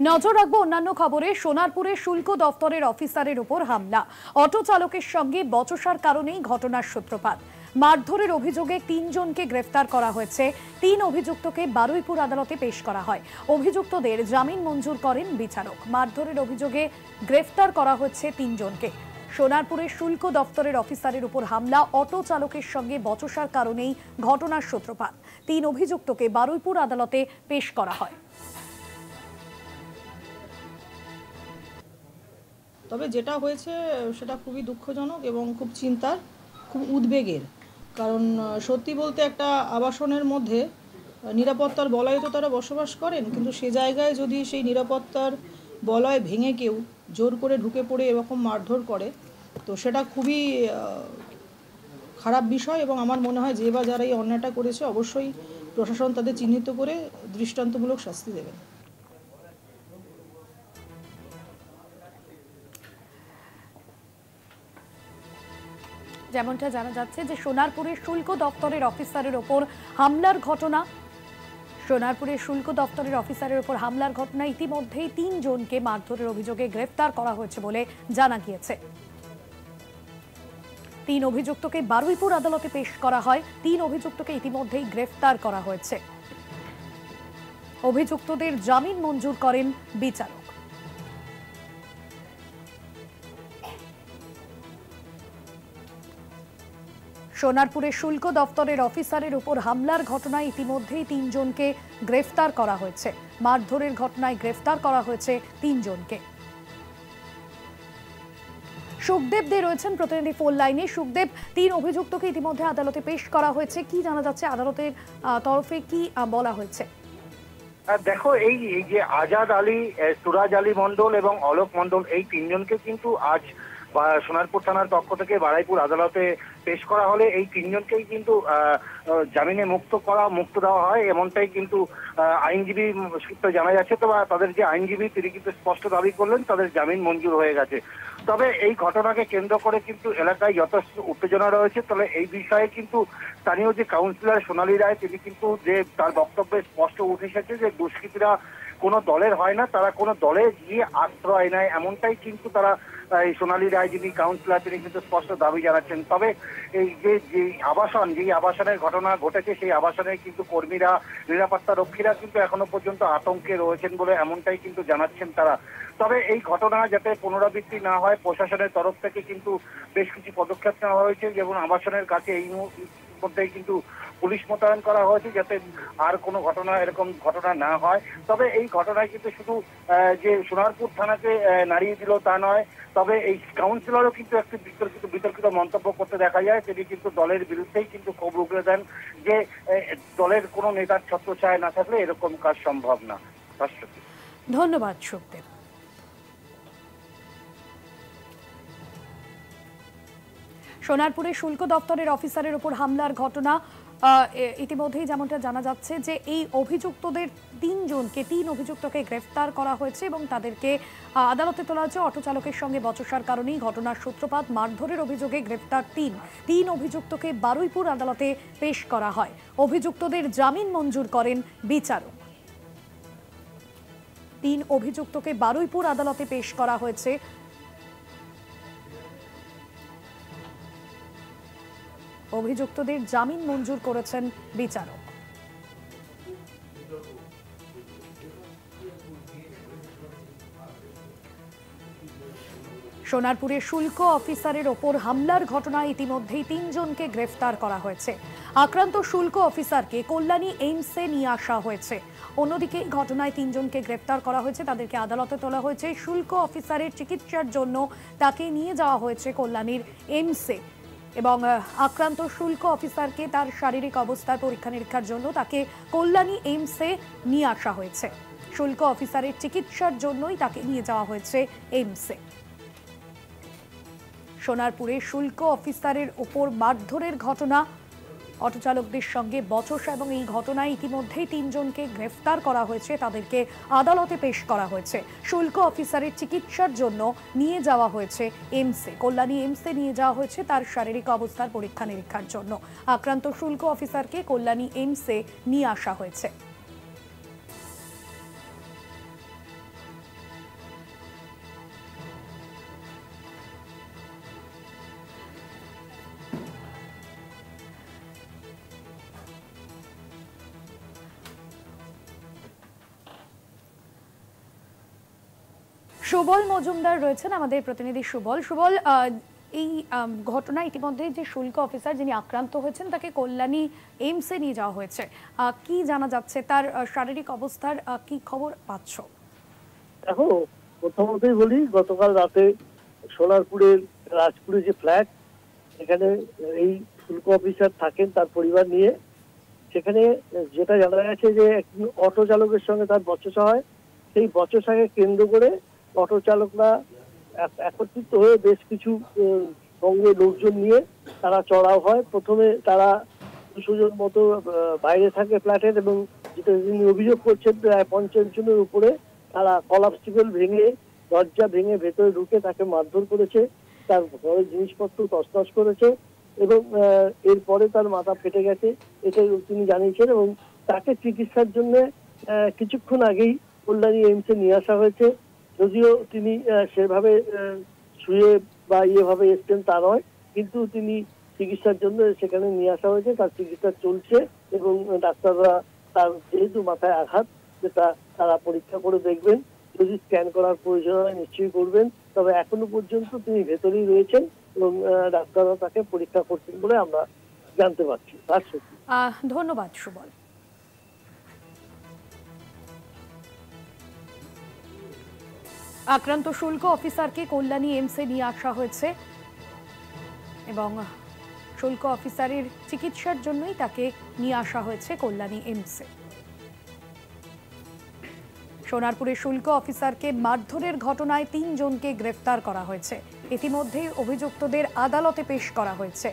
নজর রাখবো অন্যান্য খবরে। সোনারপুরে শুল্ক দফতরের অফিসারের উপর হামলা, অটো চালকের সঙ্গে বচসার কারণেই ঘটনার সূত্রপাত। মারধরের অভিযোগে ৩ জনকে গ্রেফতার করা হয়েছে। ৩ অভিযুক্তকে বারুইপুর আদালতে পেশ করা হয়। অভিযুক্তদের জামিন মঞ্জুর করেন বিচারক। মারধরের অভিযোগে গ্রেফতার করা হয়েছে ৩ জনকে। সোনারপুরে শুল্ক দফতরের অফিসারের উপর হামলা, অটো চালকের সঙ্গে বচসার কারণেই ঘটনার সূত্রপাত। ৩ অভিযুক্তকে বারুইপুর আদালতে পেশ করা হয়। তবে যেটা হয়েছে সেটা খুবই দুঃখজনক এবং খুব চিন্তার, খুব উদ্বেগের। কারণ সত্যি বলতে একটা আবাসনের মধ্যে নিরাপত্তার বলয়ে তো তারা বসবাস করেন, কিন্তু সে জায়গায় যদি সেই নিরাপত্তার বলয় ভেঙে কেউ জোর করে ঢুকে পড়ে এরকম মারধর করে, তো সেটা খুবই খারাপ বিষয়। এবং আমার মনে হয় যে বা যারা এই অন্যায়টা করেছে অবশ্যই প্রশাসন তাদের চিহ্নিত করে দৃষ্টান্তমূলক শাস্তি দেবেন। যেমনটা জানা যাচ্ছে যে সোনারপুরের শুল্ক দপ্তরের অফিসারের ওপর হামলার ঘটনা। সোনারপুরের শুল্ক দপ্তরের অফিসারের ওপর হামলার ঘটনা ইতিমধ্যেই ৩ জনকে মারধরের অভিযোগে গ্রেফতার করা হয়েছে বলে জানা গিয়েছে। ৩ অভিযুক্তকে বারুইপুর আদালতে পেশ করা হয়। ৩ অভিযুক্তকে ইতিমধ্যেই গ্রেফতার করা হয়েছে। অভিযুক্তদের জামিন মঞ্জুর করেন বিচারক। সোনারপুরের শুল্ক দপ্তরের অফিসারের উপর হামলার ঘটনায় ইতিমধ্যেই ৩ জনকে গ্রেফতার করা হয়েছে। মারধরের ঘটনায় গ্রেফতার করা হয়েছে ৩ জনকে। সুখদেব দে রয়েছেন প্রতিনিধি ফোন লাইনে। সুখদেব, ৩ অভিযুক্তকে ইতিমধ্যে আদালতে পেশ করা হয়েছে, কি জানা যাচ্ছে? আদালতের তরফে কি বলা হয়েছে? দেখো, এই যে আজাদ আলী, সুরাজ আলী মন্ডল এবং অলোক মন্ডল, এই ৩ জনকে কিন্তু আজ সোনারপুর থানার পক্ষ থেকে বারুইপুর আদালতে পেশ করা হলে এই ৩ জনকেই কিন্তু জামিনে মুক্ত দেওয়া হয়, এমনটাই কিন্তু আইনজীবী সূত্রে জানা যাচ্ছে। তো তাদের যে আইনজীবী তিনি কিন্তু স্পষ্ট দাবি করলেন তাদের জামিন মঞ্জুর হয়ে গেছে। তবে এই ঘটনাকে কেন্দ্র করে কিন্তু এলাকায় যথেষ্ট উত্তেজনা রয়েছে। তবে এই বিষয়ে কিন্তু স্থানীয় যে কাউন্সিলর সোনালী রায়, তিনি কিন্তু যে তার বক্তব্যে স্পষ্ট উঠে এসেছে যে দুষ্কৃতীরা কোনো দলের হয় না, তারা কোনো দলে গিয়ে আশ্রয় নেয়, এমনটাই কিন্তু তারা এই সোনালী রায় যিনি কাউন্সিলর তিনি কিন্তু স্পষ্ট দাবি জানাচ্ছেন। তবে এই যে আবাসনের ঘটনা ঘটেছে সেই আবাসনের কিন্তু কর্মীরা, নিরাপত্তা রক্ষীরা কিন্তু এখনো পর্যন্ত আতঙ্কে রয়েছেন বলে এমনটাই কিন্তু জানাচ্ছেন তারা। তবে এই ঘটনা যাতে পুনরাবৃত্তি না হয় প্রশাসনের তরফ থেকে কিন্তু বেশ কিছু পদক্ষেপ নেওয়া হয়েছে, যেমন আবাসনের কাছে এই মধ্যেই কিন্তু পুলিশ মোতায়েন করা হয়েছে যাতে আর কোনো এরকম ঘটনা না হয়। তবে এই ঘটনায় কিন্তু শুধু যে সোনারপুর থানাকে নাড়িয়ে দিল তা নয়, তবে এই কাউন্সিলরও কিন্তু একটি বিতর্কিত মন্তব্য করতে দেখা যায়। তিনি কিন্তু দলের বিরুদ্ধেই কিন্তু ক্ষোভ উগরে দেন যে দলের কোনো নেতার ছত্রছায়া না থাকলে এরকম কাজ সম্ভব না। ধন্যবাদ সুখদেব। সোনারপুরে শুল্ক দপ্তরের অফিসারের উপর হামলার ঘটনা ইতিমধ্যেই যেমনটা জানা যাচ্ছে যে এই অভিযুক্তদের ৩ অভিযুক্তকে গ্রেফতার করা হয়েছে এবং তাদেরকে আদালতে তোলা হয়েছে। অটো চালকের সঙ্গে বচসার কারণেই ঘটনার সূত্রপাত। মারধরের অভিযোগে গ্রেফতার ৩ অভিযুক্তকে বারুইপুর আদালতে পেশ করা হয়। অভিযুক্তদের জামিন মঞ্জুর করেন বিচারক। ৩ অভিযুক্তকে বারুইপুর আদালতে পেশ করা হয়েছে। অভিযুক্তদের জামিন মঞ্জুর করেছেন বিচারক। সোনারপুরে শুল্ক অফিসারের ওপর হামলার ঘটনায় ইতিমধ্যেই ৩ জনকে গ্রেফতার করা হয়েছে। আক্রান্ত শুল্ক অফিসারকে কল্যাণী এইমসে নিয়ে আসা হয়েছে। অন্যদিকে ঘটনায় ৩ জনকে গ্রেফতার করা হয়েছে, তাদেরকে আদালতে তোলা হয়েছে। শুল্ক অফিসারের চিকিৎসার জন্য তাকে নিয়ে যাওয়া হয়েছে কল্যাণীর এইমসে এবং আক্রান্ত শুল্ক অফিসারকে তার শারীরিক অবস্থার পরীক্ষা নিরীক্ষার জন্য তাকে কল্যাণী এইমসে নিয়ে আসা হয়েছে। শুল্ক অফিসারের চিকিৎসার জন্যই তাকে নিয়ে যাওয়া হয়েছে এইমসে। সোনারপুরে শুল্ক অফিসারের ওপর মারধরের ঘটনা, অটো চালকদের সঙ্গে বচসা এবং এই ঘটনায় ইতিমধ্যেই ৩ জনকে গ্রেফতার করা হয়েছে, তাদেরকে আদালতে পেশ করা হয়েছে। শুল্ক অফিসারের চিকিৎসার জন্য নিয়ে যাওয়া হয়েছে এইমসে, কল্যাণী এইমসে নিয়ে যাওয়া হয়েছে তার শারীরিক অবস্থার পরীক্ষা নিরীক্ষার জন্য। আক্রান্ত শুল্ক অফিসারকে কল্যাণী এইমসে নিয়ে আসা হয়েছে। সুবল মজুমদার রয়েছেন আমাদের প্রতিনিধি। সুবল, এই ঘটনা ইতিমধ্যে যে শুল্ক অফিসার যিনি আক্রান্ত হয়েছেন তাকে কল্যাণী এইমসে নিয়ে যাওয়া হয়েছে, কি জানা যাচ্ছে, তার শারীরিক অবস্থার কি খবর পাচ্ছ? দেখো, প্রথমতই বলি, গতকাল রাতে সোনারপুরের রাজপুরে যে ফ্ল্যাট, এখানে এই শুল্ক অফিসার থাকেন তার পরিবার নিয়ে। সেখানে যেটা জানা গেছে যে একজন অটো চালকের সঙ্গে তার বচসা হয়। সেই বচসাকে কেন্দ্র করে অটো চালকরা একত্রিত হয়ে বেশ কিছু সঙ্গে লোকজন নিয়ে তারা চড়াও হয়। প্রথমে তারা 200 জন মতো বাইরে থাকে ফ্ল্যাটের, এবং যেটা তিনি অভিযোগ করছেন প্রায় 50 জনের উপরে তারা কলাপসিবল ভেঙে, দরজা ভেঙে ভেতরে ঢুকে তাকে মারধর করেছে, তার ঘরের জিনিসপত্র তছনছ করেছে, এবং এরপরে তার মাথা ফেটে গেছে, এটাই তিনি জানিয়েছেন। এবং তাকে চিকিৎসার জন্য কিছুক্ষণ আগেই কল্যাণী এইমসে নিয়ে আসা হয়েছে। যদিও তিনি সেভাবে শুয়ে বা ইয়েভাবে এসছেন তা নয়, কিন্তু তিনি চিকিৎসার জন্য সেখানে নিয়ে আসা হয়েছে, তার চিকিৎসা চলছে। এবং ডাক্তাররা তার যেহেতু মাথায় আঘাত, যেটা তারা পরীক্ষা করে দেখবেন, যদি স্ক্যান করার প্রয়োজন হয় নিশ্চয়ই করবেন। তবে এখনো পর্যন্ত তিনি ভেতরেই রয়েছেন এবং ডাক্তাররা তাকে পরীক্ষা করছেন বলে আমরা জানতে পারছি। ধন্যবাদ সুবল। আক্রান্ত শুল্ক অফিসারকে কল্যাণী এইমসে নিয়ে আসা হয়েছে এবং শুল্ক অফিসারের চিকিৎসার জন্যই তাকে নিয়ে আসা হয়েছে কল্যাণী এইমসে। সোনারপুরের শুল্ক অফিসারকে মারধরের ঘটনায় 3 জনকে গ্রেফতার করা হয়েছে। ইতিমধ্যেই অভিযুক্তদের আদালতে পেশ করা হয়েছে।